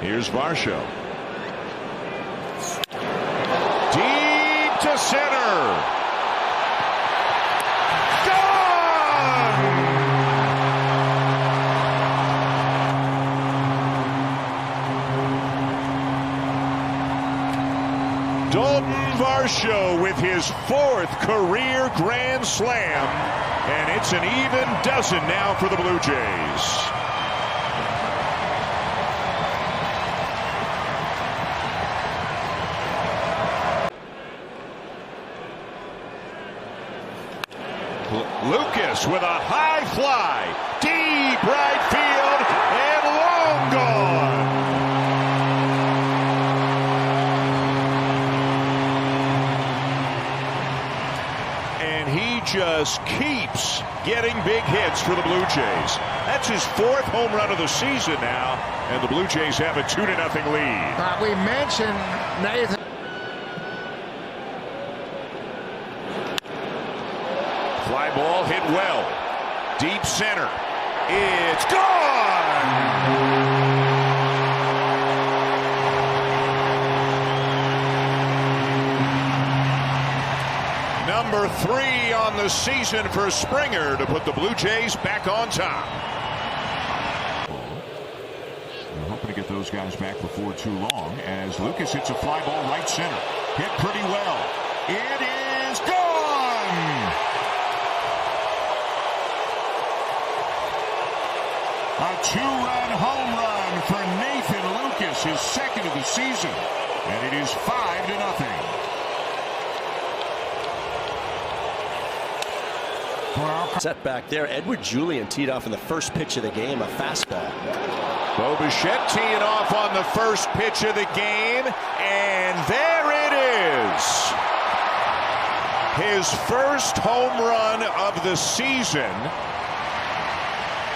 Here's Varsho. Deep to center. Gone! Dalton Varsho with his 4th career grand slam, and it's an even dozen now for the Blue Jays. Lucas with a high fly, deep right field, and long gone. And he just keeps getting big hits for the Blue Jays. That's his 4th home run of the season now, and the Blue Jays have a 2-0 lead. We mentioned Nathan. Fly ball hit well. Deep center. It's gone! Number 3 on the season for Springer to put the Blue Jays back on top. We're hoping to get those guys back before too long as Lucas hits a fly ball right center. Hit pretty well. It is gone! A 2-run home run for Nathan Lucas, his 2nd of the season, and it is 5-0. Set back there. Edward Julian teed off in the first pitch of the game, a fastball. Bo Bichette teeing off on the first pitch of the game, and there it is. His first home run of the season.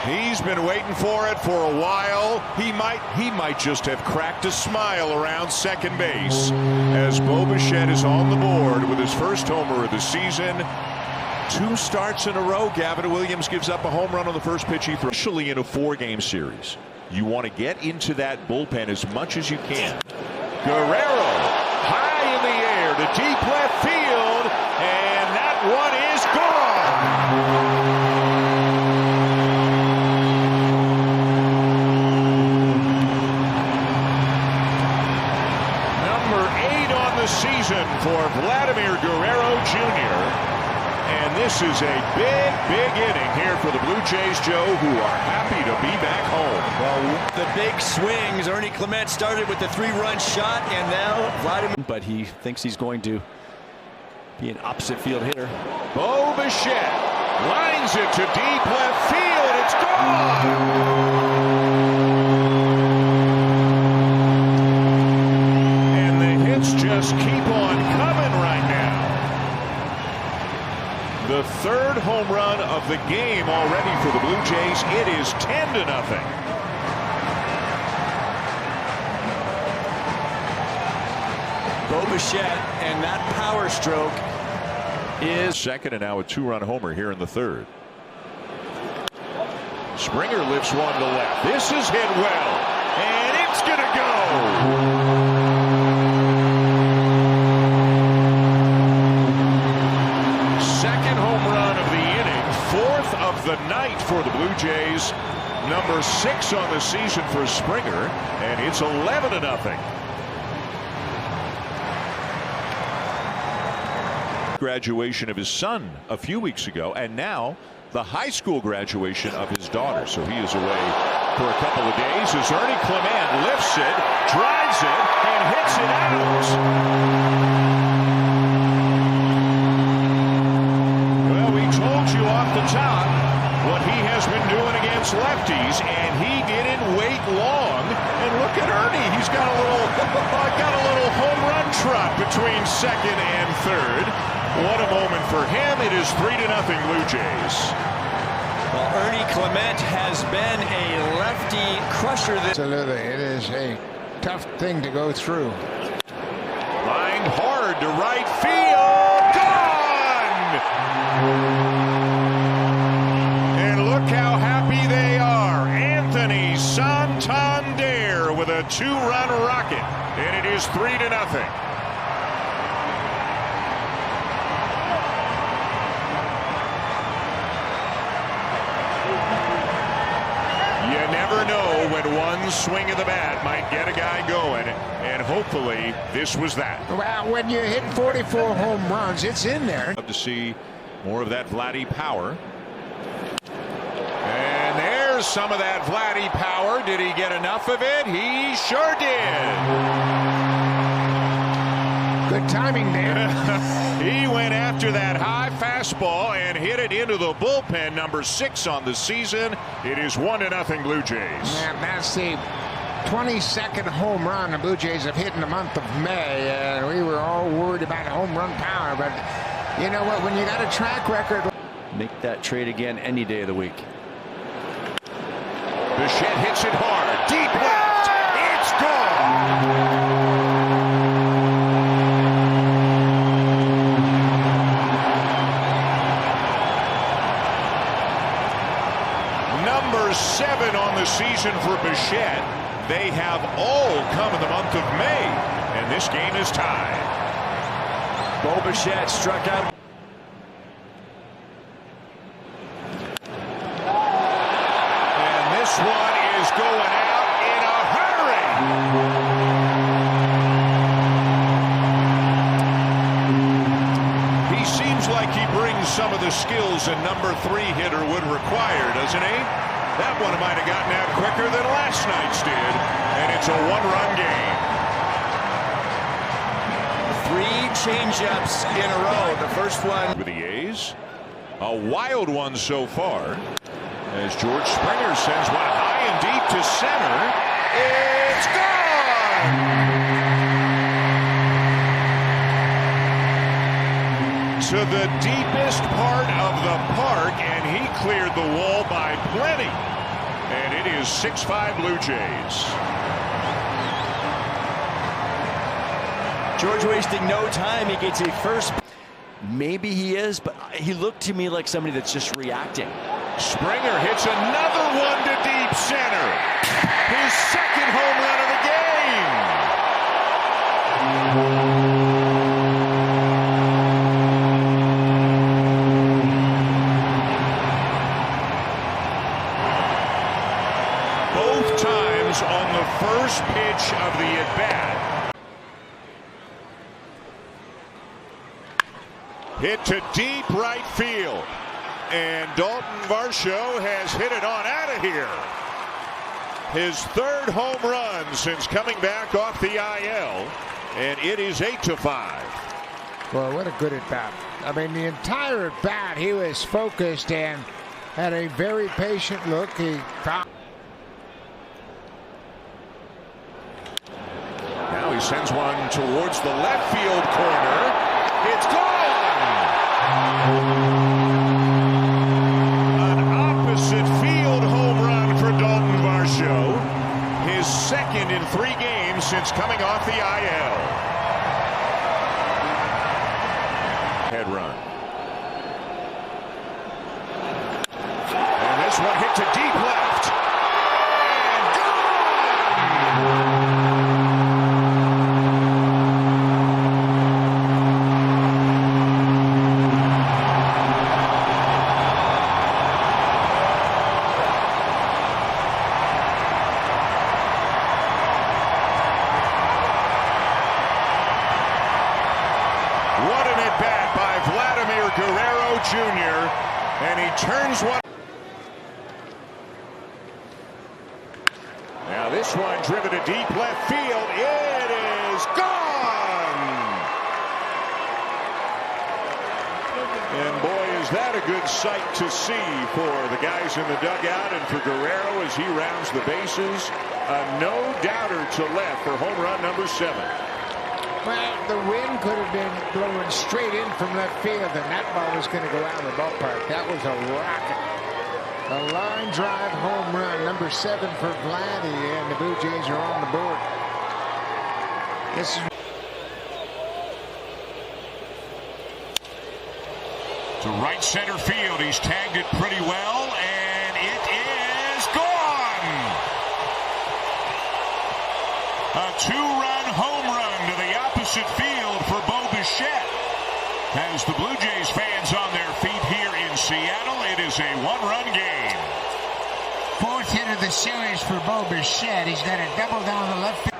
He's been waiting for it for a while. He might just have cracked a smile around second base as Bo Bichette is on the board with his first homer of the season. 2 starts in a row. Gavin Williams gives up a home run on the first pitch he threw. Especially in a 4-game series, you want to get into that bullpen as much as you can. Guerrero high in the air to deep left field, and that one is gone. Season for Vladimir Guerrero Jr. And this is a big inning here for the Blue Jays, Joe, who are happy to be back home. Well, the big swings. Ernie Clement started with the 3-run shot, and now Vladimir. But he thinks he's going to be an opposite field hitter. Bo Bichette lines it to deep left field. It's gone. Just keep on coming right now. The 3rd home run of the game already for the Blue Jays. It is 10-0. Bo Bichette, and that power stroke is 2nd, and now a 2-run homer here in the 3rd. Springer lifts one to left. This is hit well, and it's gonna go. The night for the Blue Jays, number 6 on the season for Springer, and it's 11-0. Graduation of his son a few weeks ago, and now the high school graduation of his daughter. So he is away for a couple of days as Ernie Clement lifts it, drives it, and hits it out. Well, we told you off the top what he has been doing against lefties, and he didn't wait long. And look at Ernie; he's got a little home run trot between 2nd and 3rd. What a moment for him! It is 3-0 Blue Jays. Well, Ernie Clement has been a lefty crusher. Absolutely, it is a tough thing to go through. Lined hard to right field, gone. Look how happy they are. Anthony Santander Springer with a 2-run rocket, and it is 3-0. You never know when one swing of the bat might get a guy going, and hopefully this was that. Well, when you hit 44 home runs, it's in there. Love to see more of that Vladdy power. And there's some of that Vladdy power. Did he get enough of it? He sure did. Good timing there. He went after that high fastball and hit it into the bullpen. Number 6 on the season. It is 1-0 Blue Jays. Yeah, that's the 22nd home run the Blue Jays have hit in the month of May. And we were all worried about home run power. But you know what? When you got a track record. Make that trade again any day of the week. Bichette hits it hard. Deep left. It's gone. Number 7 on the season for Bichette. They have all come in the month of May, and this game is tied. Bo Bichette struck out. And this one is going out in a hurry. He seems like he brings some of the skills a number 3 hitter would require, doesn't he? That one might have gotten out quicker than last night's did, and it's a 1-run game. 3 changeups in a row. The first one With the A's, a wild one so far, as George Springer sends one high and deep to center. It's gone! To the deepest part of the park, and he cleared the wall by plenty. And it is 6-5 Blue Jays. George wasting no time. He gets a first. Maybe he is, but he looked to me like somebody that's just reacting. Springer hits another one to deep center. His second home run of the game. Both times on the first pitch of the at-bat. Hit to deep right field. And Dalton Varsho has hit it on out of here. His 3rd home run since coming back off the IL. And it is 8-5. Well, what a good at-bat. I mean, the entire at-bat, he was focused and had a very patient look. He found. Now he sends one towards the left field corner. It's gone! An opposite field home run for Dalton Varsho. His 2nd in 3 games since coming off the IL. Head run. And this one hit to deep left. And gone! What an at-bat by Vladimir Guerrero Jr. And he turns one. Now this one driven to deep left field. It is gone! And boy, is that a good sight to see for the guys in the dugout and for Guerrero as he rounds the bases. A no-doubter to left for home run number 7. Well, the wind could have been blowing straight in from left field, and that ball was going to go out of the ballpark. That was a rocket. A line drive home run, number 7 for Vladdy, and the Blue Jays are on the board. This is to right center field. He's tagged it pretty well, and it is gone. A two-run home run to the opposite field for Bo Bichette. As the Blue Jays fans on their feet here in Seattle, it is a one-run game. Fourth hit of the series for Bo Bichette. He's got a double down the left field.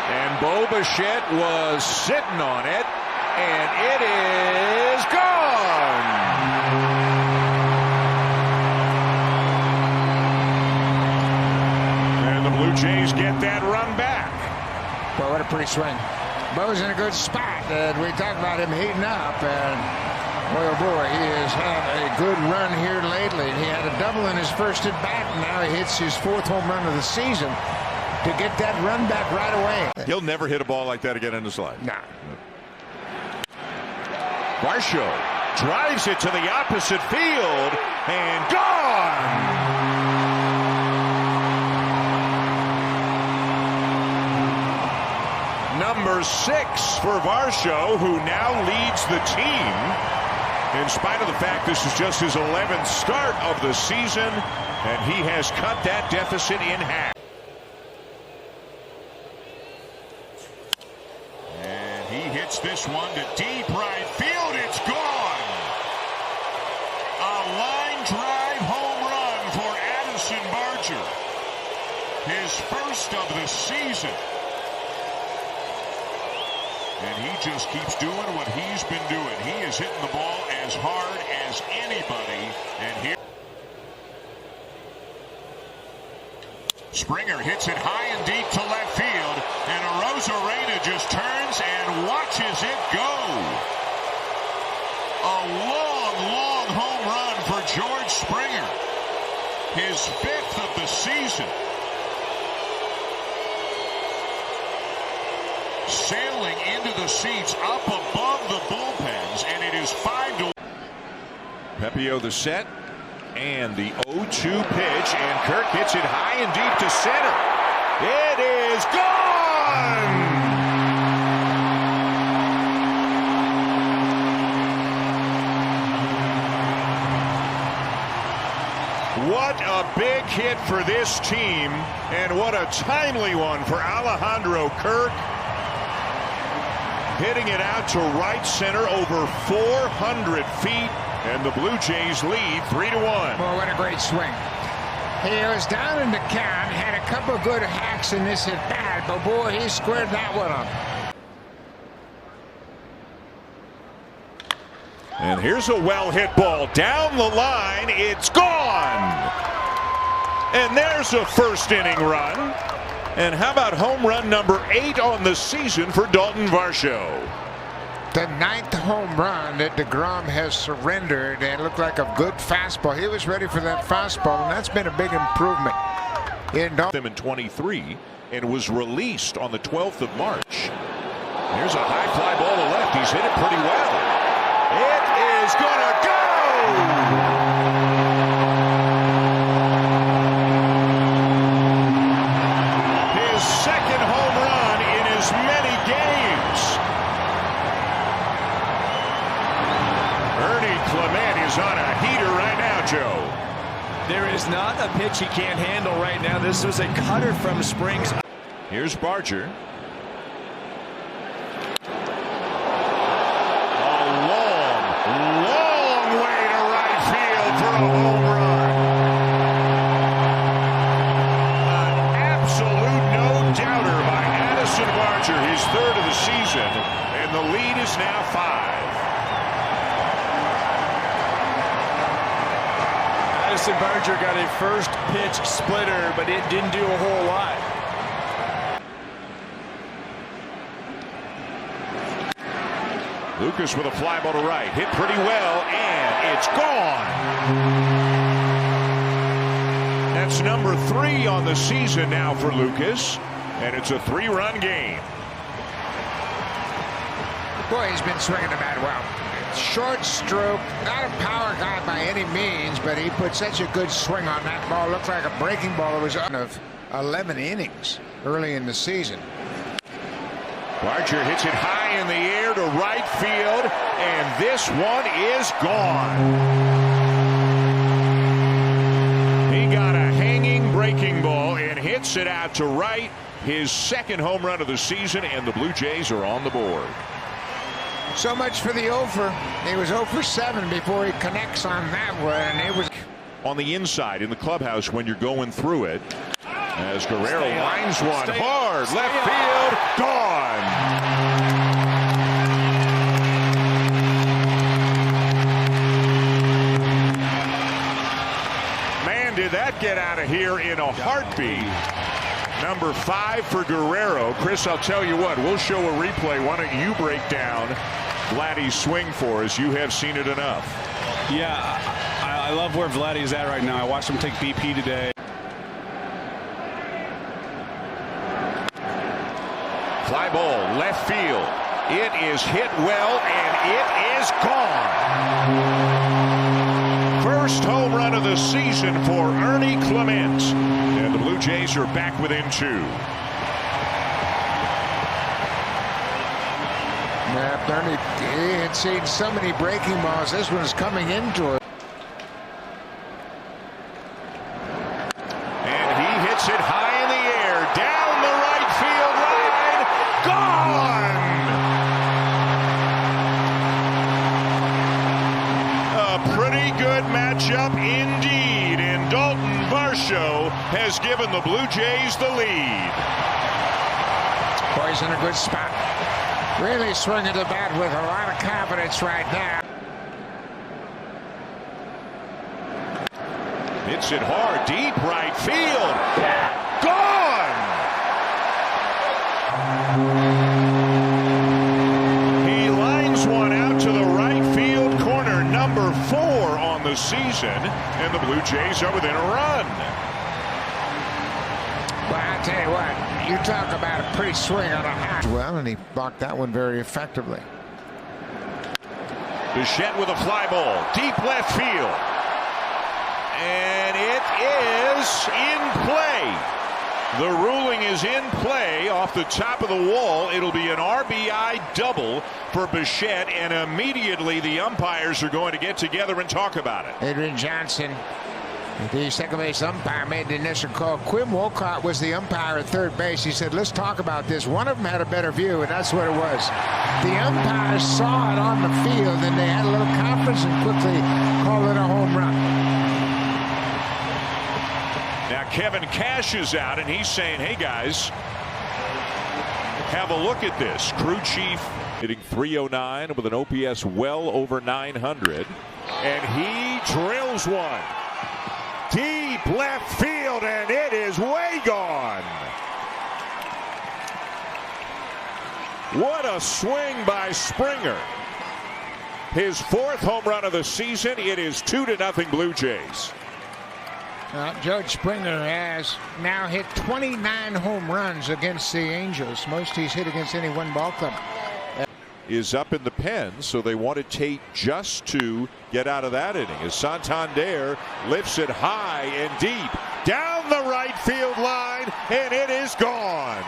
And Bo Bichette was sitting on it, and it is gone. And the Blue Jays get that run back. Boy, what a pretty swing. Bo's in a good spot, and we talk about him heating up, and boy, oh boy, he has had a good run here lately. He had a double in his first at bat, and now he hits his fourth home run of the season to get that run back right away. He'll never hit a ball like that again in his life. Nah. Varsho drives it to the opposite field, and gone! Number 6 for Varsho, who now leads the team. In spite of the fact this is just his 11th start of the season, and he has cut that deficit in half. And he hits this one to deep right field. It's gone. A line drive home run for Addison Barger. His first of the season. And he just keeps doing what he's been doing. He is hitting the ball as hard as anybody. And here Springer hits it high and deep to left field. And Arozarena just turns and watches it go. A long, long home run for George Springer. His 5th of the season. Sailing into the seats up above the bullpens, and it is 5-1. Pepio the set, and the 0-2 pitch, and Kirk hits it high and deep to center. It is gone! What a big hit for this team, and what a timely one for Alejandro Kirk. Hitting it out to right center over 400 feet, and the Blue Jays lead 3-1. Boy, what a great swing. He was down in the count, had a couple of good hacks in this at bat, but boy, he squared that one up. And here's a well-hit ball down the line. It's gone. And there's a first inning run. And how about home run number 8 on the season for Dalton Varsho? The 9th home run that DeGrom has surrendered, and looked like a good fastball. He was ready for that fastball, and that's been a big improvement. In 23 and was released on the 12th of March. Here's a high fly ball to left. He's hit it pretty well. It is gonna go! Second home run in as many games. Ernie Clement is on a heater right now, Joe. There is not a pitch he can't handle right now. This was a cutter from Springs. Here's Barger. A long, long way to right field for a home run. Barger, his 3rd of the season, and the lead is now 5. Addison Barger got a first pitch splitter, but it didn't do a whole lot. Lucas with a fly ball to right, hit pretty well, and it's gone. That's number 3 on the season now for Lucas. And it's a 3-run game. Boy, he's been swinging the bat well. Short stroke, not a power guy by any means, but he put such a good swing on that ball. Looked like a breaking ball. It was out of 11 innings early in the season. Barger hits it high in the air to right field, and this one is gone. He got a hanging break. hits it out to right. His second home run of the season, and the Blue Jays are on the board. So much for the over. He was 0 for 7 before he connects on that one. And it was On the inside in the clubhouse when you're going through it. As Guerrero lines one hard. Left field. Gone. Did that get out of here in a heartbeat? Number 5 for Guerrero. Chris, I'll tell you what, we'll show a replay. Why don't you break down Vladdy's swing for us? You have seen it enough. Yeah, I love where Vladdy's at right now. I watched him take BP today. Fly ball, left field. It is hit well, and it is gone. First home run of the season for Ernie Clement. And the Blue Jays are back within 2. Yeah, Ernie, he had seen so many breaking balls. This one's coming into it. And he hits it high in the air. Down the right field line. Gone! Pretty good matchup indeed, and Dalton Varsho has given the Blue Jays the lead. Boy's in a good spot. Really swinging the bat with a lot of confidence right now. Hits it hard, deep right field. Gone! He lines one out to the right field corner, number 4 on the season, and the Blue Jays are within a run. Well, I'll tell you what, you talk about a pretty swing on a high. Well, and he blocked that one very effectively. Bichette with a fly ball, deep left field. And it is in play. The ruling is in play off the top of the wall. It'll be an RBI double for Bichette, and immediately the umpires are going to get together and talk about it. Adrian Johnson, the second base umpire, made the initial call. Quim Wolcott was the umpire at third base. He said, let's talk about this. One of them had a better view, and that's what it was. The umpires saw it on the field, and they had a little conference and quickly called it a home run. Now Kevin Cash is out, and he's saying, hey guys, have a look at this. Crew chief hitting .309 with an OPS well over 900, and he drills one deep left field, and it is way gone. What a swing by Springer. His 4th home run of the season. It is 2-0 Blue Jays. George Springer has now hit 29 home runs against the Angels. Most he's hit against any one ball club. Is up in the pen, so they wanted Tate just to get out of that inning as Santander lifts it high and deep down the right field line, and it is gone.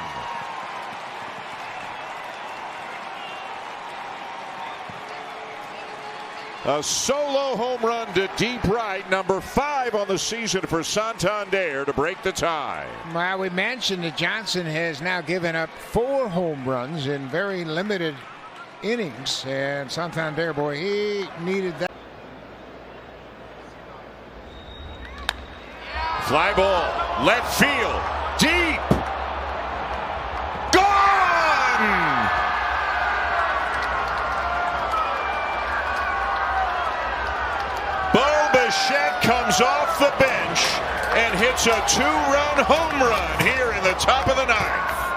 A solo home run to deep right, number 5 on the season for Santander to break the tie. Well, we mentioned that Johnson has now given up 4 home runs in very limited innings, and Santander, boy, he needed that. Fly ball, left field, deep, gone! Bichette comes off the bench and hits a 2-run home run here in the top of the 9th.